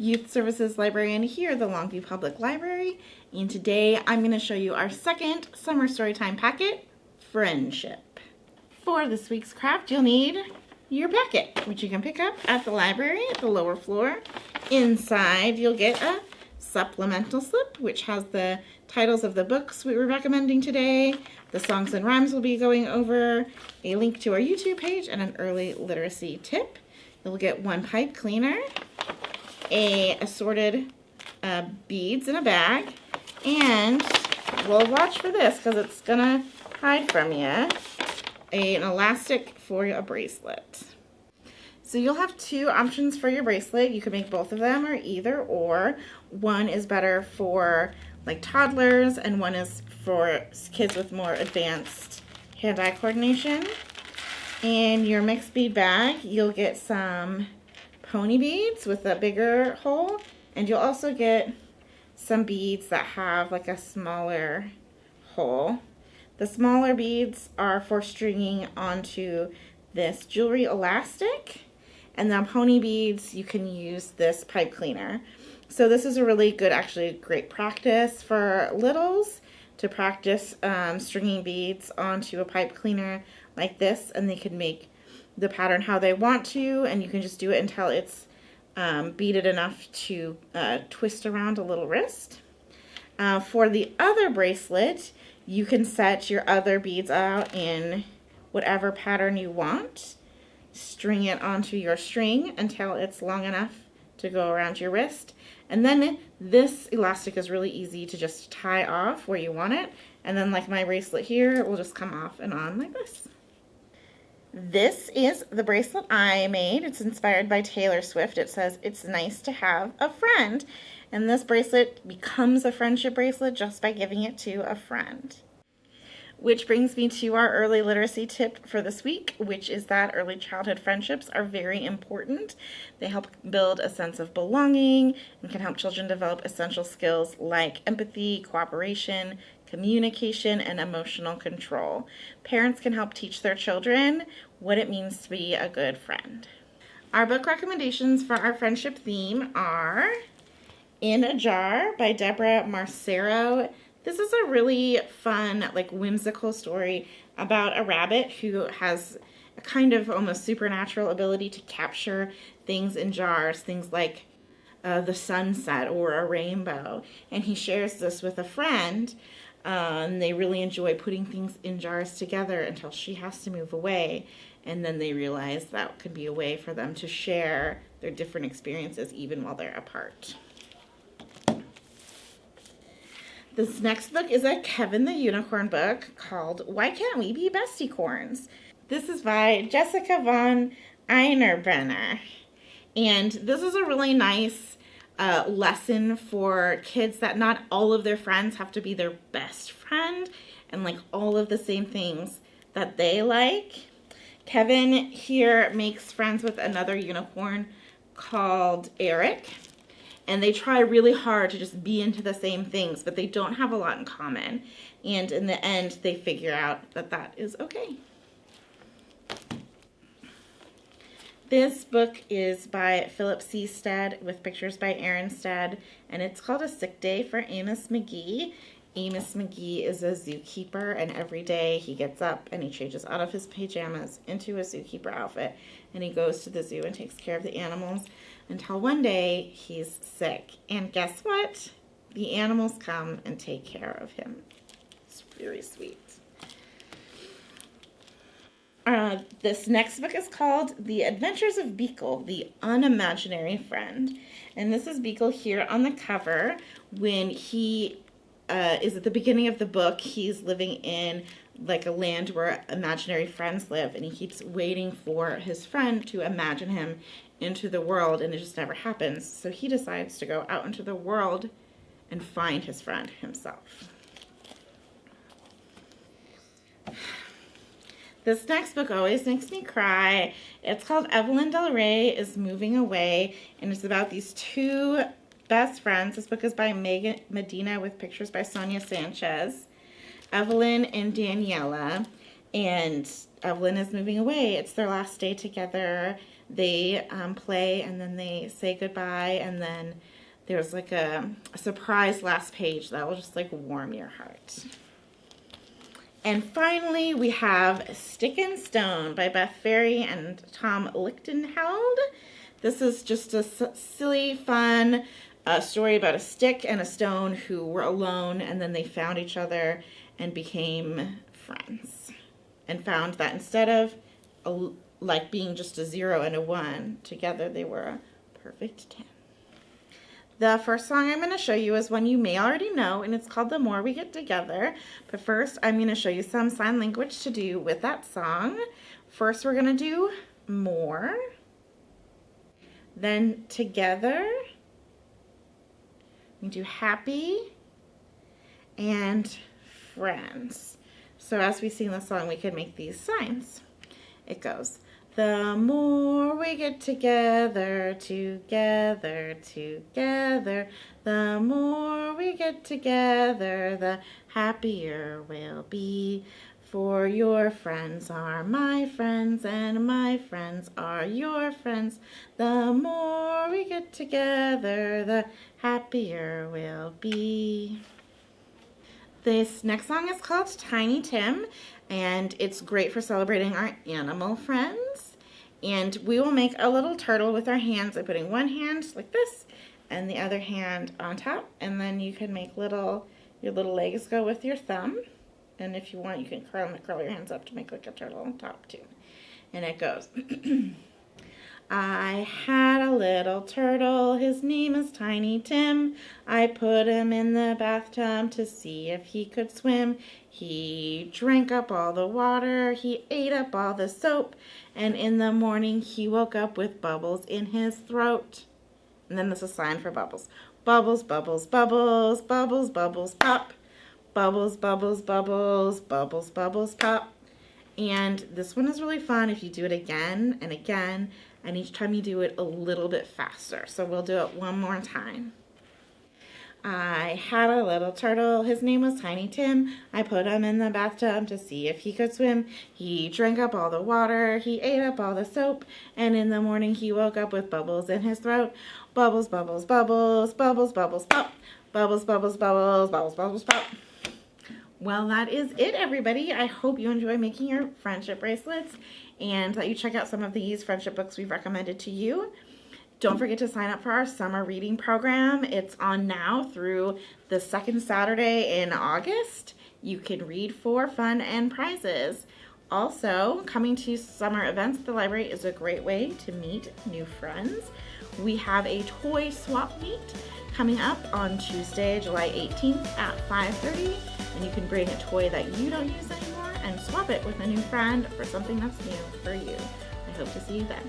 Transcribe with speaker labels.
Speaker 1: Youth Services Librarian here at the Longview Public Library, and today I'm going to show you our second summer storytime packet, Friendship. For this week's craft, you'll need your packet, which you can pick up at the library at the lower floor. Inside, you'll get a supplemental slip, which has the titles of the books we were recommending today, the songs and rhymes we'll be going over, a link to our YouTube page, and an early literacy tip. You'll get one pipe cleaner, assorted beads in a bag, and we'll watch for this because it's gonna hide from you, an elastic for a bracelet. So you'll have two options for your bracelet. You can make both of them or either or. One is better for like toddlers and one is for kids with more advanced hand-eye coordination. In your mixed bead bag, you'll get some pony beads with a bigger hole, and you'll also get some beads that have like a smaller hole. The smaller beads are for stringing onto this jewelry elastic, and the pony beads you can use this pipe cleaner. So this is a really good, actually great practice for littles to practice stringing beads onto a pipe cleaner like this, and they can make the pattern how they want to, and you can just do it until it's beaded enough to twist around a little wrist. For the other bracelet, you can set your other beads out in whatever pattern you want. String it onto your string until it's long enough to go around your wrist. And then this elastic is really easy to just tie off where you want it. And then like my bracelet here, it will just come off and on like this. This is the bracelet I made. It's inspired by Taylor Swift. It says, "It's nice to have a friend." And this bracelet becomes a friendship bracelet just by giving it to a friend. Which brings me to our early literacy tip for this week, which is that early childhood friendships are very important. They help build a sense of belonging and can help children develop essential skills like empathy, cooperation, communication, and emotional control. Parents can help teach their children what it means to be a good friend. Our book recommendations for our friendship theme are In a Jar by Deborah Marcero. This is a really fun, like whimsical story about a rabbit who has a kind of almost supernatural ability to capture things in jars, things like the sunset or a rainbow. And he shares this with a friend. And they really enjoy putting things in jars together until she has to move away. And then they realize that could be a way for them to share their different experiences even while they're apart. This next book is a Kevin the Unicorn book called Why Can't We Be Bestiecorns? This is by Jessica von Einerbrenner. And this is a really nice lesson for kids that not all of their friends have to be their best friend and like all of the same things that they like. Kevin here makes friends with another unicorn called Eric. And they try really hard to just be into the same things, but they don't have a lot in common. And in the end, they figure out that that is okay. This book is by Philip C. Stead with pictures by Aaron Stead, and it's called A Sick Day for Amos McGee. Amos McGee is a zookeeper, and every day he gets up and he changes out of his pajamas into a zookeeper outfit, and he goes to the zoo and takes care of the animals until one day he's sick. And guess what? The animals come and take care of him. It's very sweet. This next book is called The Adventures of Beagle, the Unimaginary Friend. And this is Beagle here on the cover. When he is at the beginning of the book, he's living in like a land where imaginary friends live, and he keeps waiting for his friend to imagine him into the world, and it just never happens. So he decides to go out into the world and find his friend himself. This next book always makes me cry. It's called Evelyn Del Rey is Moving Away, and it's about these two best friends. This book is by Megan Medina with pictures by Sonia Sanchez. Evelyn and Daniela. And Evelyn is moving away. It's their last day together. They play and then they say goodbye, and then there's like a surprise last page that will just like warm your heart. And finally, we have Stick and Stone by Beth Ferry and Tom Lichtenheld. This is just a silly, fun story about a stick and a stone who were alone, and then they found each other and became friends. And found that instead of like being just a 0 and a 1, together they were a perfect 10. The first song I'm going to show you is one you may already know, and it's called The More We Get Together. But first, I'm going to show you some sign language to do with that song. First, we're going to do more, then together, we do happy, and friends. So as we sing the song, we can make these signs. It goes, the more we get together, together, together, the more we get together, the happier we'll be. For your friends are my friends, and my friends are your friends. The more we get together, the happier we'll be. This next song is called Tiny Tim, and it's great for celebrating our animal friends. And we will make a little turtle with our hands by putting one hand like this and the other hand on top, and then you can make your little legs go with your thumb. And if you want, you can curl your hands up to make like a turtle on top too. And it goes, I had a little turtle, his name is Tiny Tim. I put him in the bathtub to see if he could swim. He drank up all the water, he ate up all the soap, and in the morning he woke up with bubbles in his throat. And then there's a sign for bubbles. Bubbles, bubbles, bubbles, bubbles, bubbles, pop. Bubbles, bubbles, bubbles, bubbles, bubbles, pop. And this one is really fun if you do it again and again, and each time you do it a little bit faster. So we'll do it one more time. I had a little turtle, his name was Tiny Tim. I put him in the bathtub to see if he could swim. He drank up all the water, he ate up all the soap, and in the morning he woke up with bubbles in his throat. Bubbles, bubbles, bubbles, bubbles, bubbles, pop. Bubbles, bubbles, bubbles, bubbles, bubbles, pop. Well, that is it, everybody. I hope you enjoy making your friendship bracelets and that you check out some of these friendship books we've recommended to you. Don't forget to sign up for our summer reading program. It's on now through the second Saturday in August. You can read for fun and prizes. Also, coming to summer events at the library is a great way to meet new friends. We have a toy swap meet coming up on Tuesday, July 18th at 5:30, and you can bring a toy that you don't use anymore and swap it with a new friend for something that's new for you. I hope to see you then.